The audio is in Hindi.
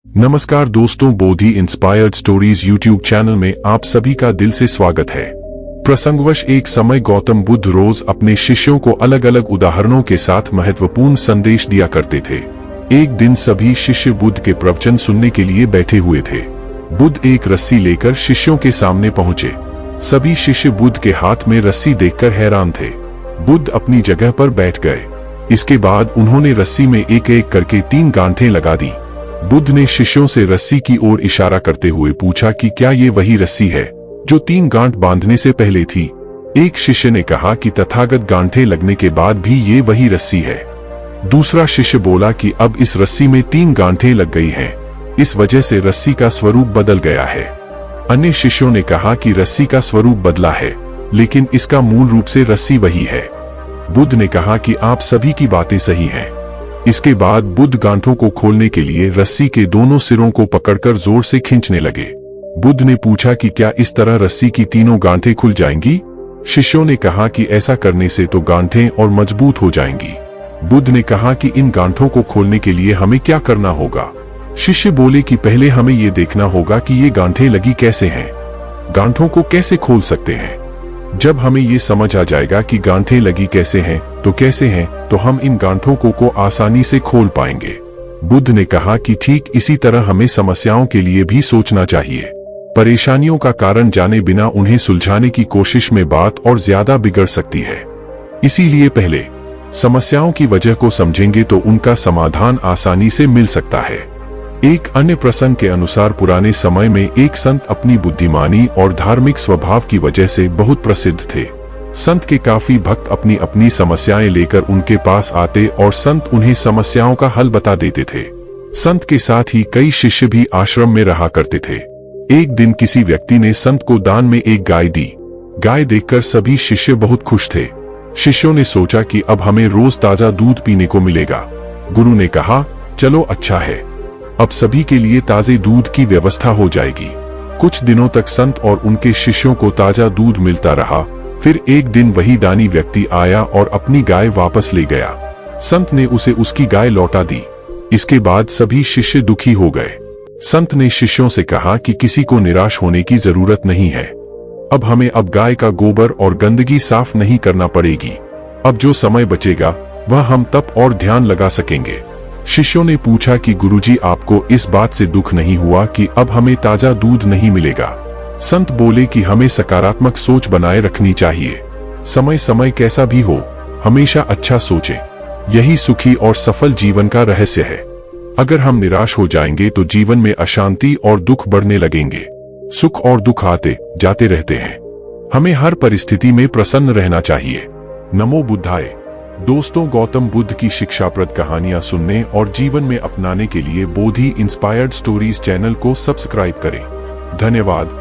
नमस्कार दोस्तों, बोधि इंस्पायर्ड स्टोरीज यूट्यूब चैनल में आप सभी का दिल से स्वागत है। प्रसंगवश एक समय गौतम बुद्ध रोज अपने शिष्यों को अलग अलग उदाहरणों के साथ महत्वपूर्ण संदेश दिया करते थे। एक दिन सभी शिष्य बुद्ध के प्रवचन सुनने के लिए बैठे हुए थे। बुद्ध एक रस्सी लेकर शिष्यों के सामने पहुंचे। सभी शिष्य बुद्ध के हाथ में रस्सी देखकर हैरान थे। बुद्ध अपनी जगह पर बैठ गए। इसके बाद उन्होंने रस्सी में एक एक करके 3 गांठें लगा दी। बुद्ध ने शिष्यों से रस्सी की ओर इशारा करते हुए पूछा कि क्या ये वही रस्सी है जो 3 गांठ बांधने से पहले थी। एक शिष्य ने कहा कि तथागत गांठें लगने के बाद भी ये वही रस्सी है। दूसरा शिष्य बोला कि अब इस रस्सी में 3 गांठें लग गई हैं, इस वजह से रस्सी का स्वरूप बदल गया है। अन्य शिष्यों ने कहा कि रस्सी का स्वरूप बदला है, लेकिन इसका मूल रूप से रस्सी वही है। बुद्ध ने कहा कि आप सभी की बातें सही हैं। इसके बाद बुद्ध गांठों को खोलने के लिए रस्सी के दोनों सिरों को पकड़कर जोर से खींचने लगे। बुद्ध ने पूछा कि क्या इस तरह रस्सी की तीनों गांठें खुल जाएंगी? शिष्यों ने कहा कि ऐसा करने से तो गांठें और मजबूत हो जाएंगी। बुद्ध ने कहा कि इन गांठों को खोलने के लिए हमें क्या करना होगा? शिष्य बोले कि पहले हमें ये देखना होगा कि ये गांठें लगी कैसे हैं, गांठों को कैसे खोल सकते हैं। जब हमें ये समझ आ जाएगा कि गांठें लगी कैसे हैं, तो हम इन गांठों को आसानी से खोल पाएंगे। बुद्ध ने कहा कि ठीक इसी तरह हमें समस्याओं के लिए भी सोचना चाहिए। परेशानियों का कारण जाने बिना उन्हें सुलझाने की कोशिश में बात और ज्यादा बिगड़ सकती है। इसीलिए पहले समस्याओं की वजह को समझेंगे तो उनका समाधान आसानी से मिल सकता है। एक अन्य प्रसंग के अनुसार पुराने समय में एक संत अपनी बुद्धिमानी और धार्मिक स्वभाव की वजह से बहुत प्रसिद्ध थे। संत के काफी भक्त अपनी अपनी समस्याएं लेकर उनके पास आते और संत उन्हें समस्याओं का हल बता देते थे। संत के साथ ही कई शिष्य भी आश्रम में रहा करते थे। एक दिन किसी व्यक्ति ने संत को दान में एक गाय दी। गाय देखकर सभी शिष्य बहुत खुश थे। शिष्यों ने सोचा कि अब हमें रोज ताजा दूध पीने को मिलेगा। गुरु ने कहा, चलो अच्छा है, अब सभी के लिए ताजे दूध की व्यवस्था हो जाएगी। कुछ दिनों तक संत और उनके शिष्यों को ताजा दूध मिलता रहा। फिर एक दिन वही दानी व्यक्ति आया और अपनी गाय वापस ले गया। संत ने उसे उसकी गाय लौटा दी। इसके बाद सभी शिष्य दुखी हो गए। संत ने शिष्यों से कहा कि किसी को निराश होने की जरूरत नहीं है। अब हमें गाय का गोबर और गंदगी साफ नहीं करना पड़ेगी। अब जो समय बचेगा वह हम तप और ध्यान लगा सकेंगे। शिष्यों ने पूछा कि गुरुजी, आपको इस बात से दुख नहीं हुआ कि अब हमें ताजा दूध नहीं मिलेगा? संत बोले कि हमें सकारात्मक सोच बनाए रखनी चाहिए। समय समय कैसा भी हो, हमेशा अच्छा सोचें। यही सुखी और सफल जीवन का रहस्य है। अगर हम निराश हो जाएंगे तो जीवन में अशांति और दुख बढ़ने लगेंगे। सुख और दुख आते जाते रहते हैं। हमें हर परिस्थिति में प्रसन्न रहना चाहिए। नमो बुद्धाय। दोस्तों, गौतम बुद्ध की शिक्षाप्रद कहानियां सुनने और जीवन में अपनाने के लिए बोधि इंस्पायर्ड स्टोरीज चैनल को सब्सक्राइब करें। धन्यवाद।